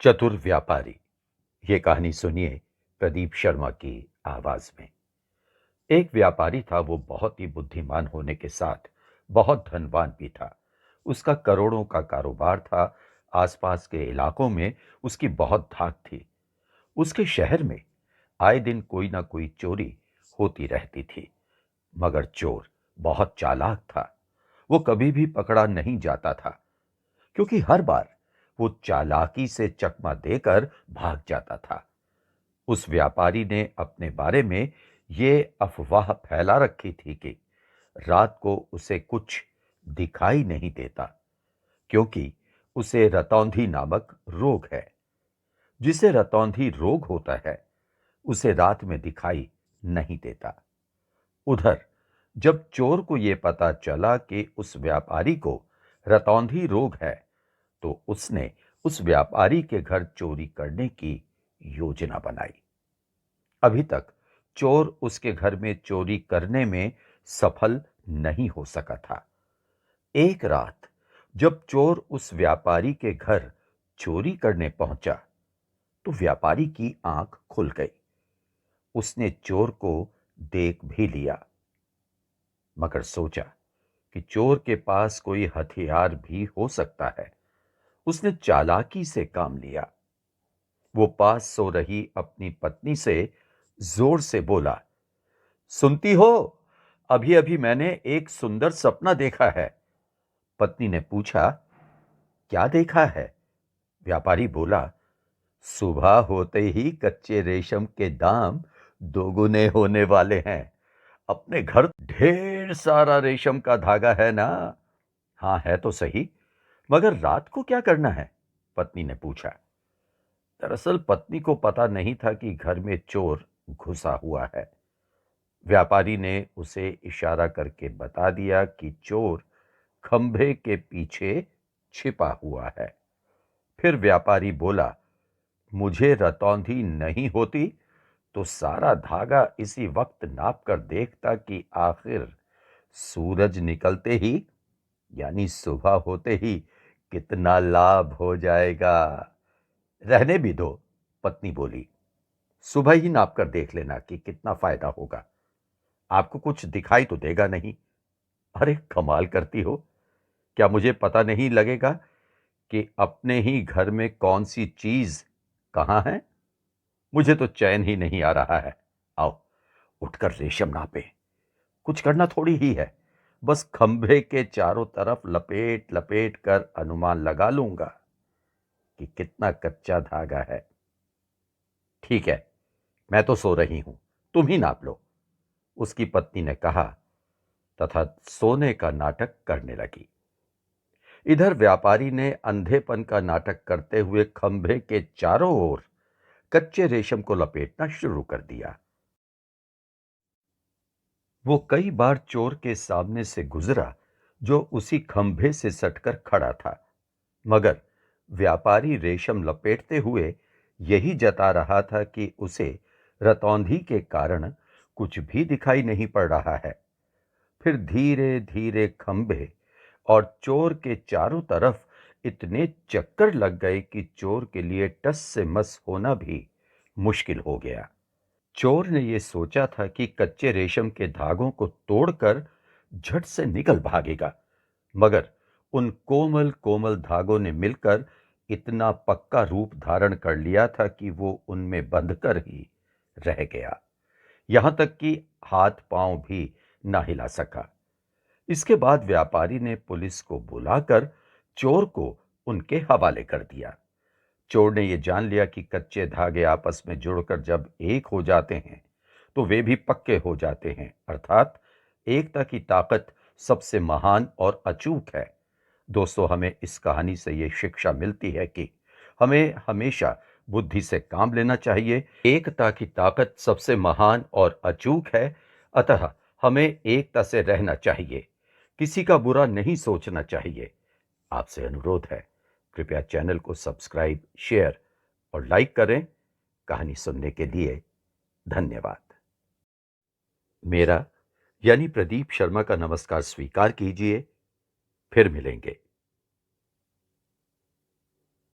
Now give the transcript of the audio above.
चतुर व्यापारी। ये कहानी सुनिए प्रदीप शर्मा की आवाज में। एक व्यापारी था, वो बहुत ही बुद्धिमान होने के साथ बहुत धनवान भी था। उसका करोड़ों का कारोबार था। आसपास के इलाकों में उसकी बहुत धाक थी। उसके शहर में आए दिन कोई ना कोई चोरी होती रहती थी। मगर चोर बहुत चालाक था। वो कभी भी पकड़ा नहीं जाता था, क्योंकि हर बार वो चालाकी से चकमा देकर भाग जाता था। उस व्यापारी ने अपने बारे में ये अफवाह फैला रखी थी कि रात को उसे कुछ दिखाई नहीं देता, क्योंकि उसे रतौंधी नामक रोग है। जिसे रतौंधी रोग होता है, उसे रात में दिखाई नहीं देता। उधर जब चोर को यह पता चला कि उस व्यापारी को रतौंधी रोग है, तो उसने उस व्यापारी के घर चोरी करने की योजना बनाई। अभी तक चोर उसके घर में चोरी करने में सफल नहीं हो सका था। एक रात जब चोर उस व्यापारी के घर चोरी करने पहुंचा, तो व्यापारी की आंख खुल गई। उसने चोर को देख भी लिया, मगर सोचा कि चोर के पास कोई हथियार भी हो सकता है। उसने चालाकी से काम लिया। वो पास सो रही अपनी पत्नी से जोर से बोला, सुनती हो? अभी अभी मैंने एक सुंदर सपना देखा है। पत्नी ने पूछा, क्या देखा है? व्यापारी बोला, सुबह होते ही कच्चे रेशम के दाम दोगुने होने वाले हैं। अपने घर ढेर सारा रेशम का धागा है ना? हाँ, है तो सही, मगर रात को क्या करना है? पत्नी ने पूछा। दरअसल पत्नी को पता नहीं था कि घर में चोर घुसा हुआ है। व्यापारी ने उसे इशारा करके बता दिया कि चोर खंभे के पीछे छिपा हुआ है। फिर व्यापारी बोला, मुझे रतौंधी नहीं होती तो सारा धागा इसी वक्त नाप कर देखता कि आखिर सूरज निकलते ही, यानी सुबह होते ही, कितना लाभ हो जाएगा। रहने भी दो, पत्नी बोली। सुबह ही नाप कर देख लेना कि कितना फायदा होगा। आपको कुछ दिखाई तो देगा नहीं। अरे कमाल करती हो, क्या मुझे पता नहीं लगेगा कि अपने ही घर में कौन सी चीज कहां है? मुझे तो चैन ही नहीं आ रहा है। आओ, उठकर रेशम नापे। कुछ करना थोड़ी ही है, बस खंभे के चारों तरफ लपेट लपेट कर अनुमान लगा लूंगा कि कितना कच्चा धागा है। ठीक है, मैं तो सो रही हूं, तुम ही नाप लो, उसकी पत्नी ने कहा, तथा सोने का नाटक करने लगी। इधर व्यापारी ने अंधेपन का नाटक करते हुए खंभे के चारों ओर कच्चे रेशम को लपेटना शुरू कर दिया। वो कई बार चोर के सामने से गुजरा, जो उसी खंभे से सटकर खड़ा था, मगर व्यापारी रेशम लपेटते हुए यही जता रहा था कि उसे रतौंधी के कारण कुछ भी दिखाई नहीं पड़ रहा है। फिर धीरे धीरे खंभे और चोर के चारों तरफ इतने चक्कर लग गए कि चोर के लिए टस से मस होना भी मुश्किल हो गया। चोर ने यह सोचा था कि कच्चे रेशम के धागों को तोड़कर झट से निकल भागेगा, मगर उन कोमल कोमल धागों ने मिलकर इतना पक्का रूप धारण कर लिया था कि वो उनमें बंधकर ही रह गया। यहां तक कि हाथ पांव भी ना हिला सका। इसके बाद व्यापारी ने पुलिस को बुलाकर चोर को उनके हवाले कर दिया। चोर ने यह जान लिया कि कच्चे धागे आपस में जुड़कर जब एक हो जाते हैं, तो वे भी पक्के हो जाते हैं, अर्थात एकता की ताकत सबसे महान और अचूक है। दोस्तों, हमें इस कहानी से यह शिक्षा मिलती है कि हमें हमेशा बुद्धि से काम लेना चाहिए। एकता की ताकत सबसे महान और अचूक है, अतः हमें एकता से रहना चाहिए। किसी का बुरा नहीं सोचना चाहिए। आपसे अनुरोध है, कृपया चैनल को सब्सक्राइब, शेयर और लाइक करें। कहानी सुनने के लिए धन्यवाद। मेरा यानी प्रदीप शर्मा का नमस्कार स्वीकार कीजिए। फिर मिलेंगे।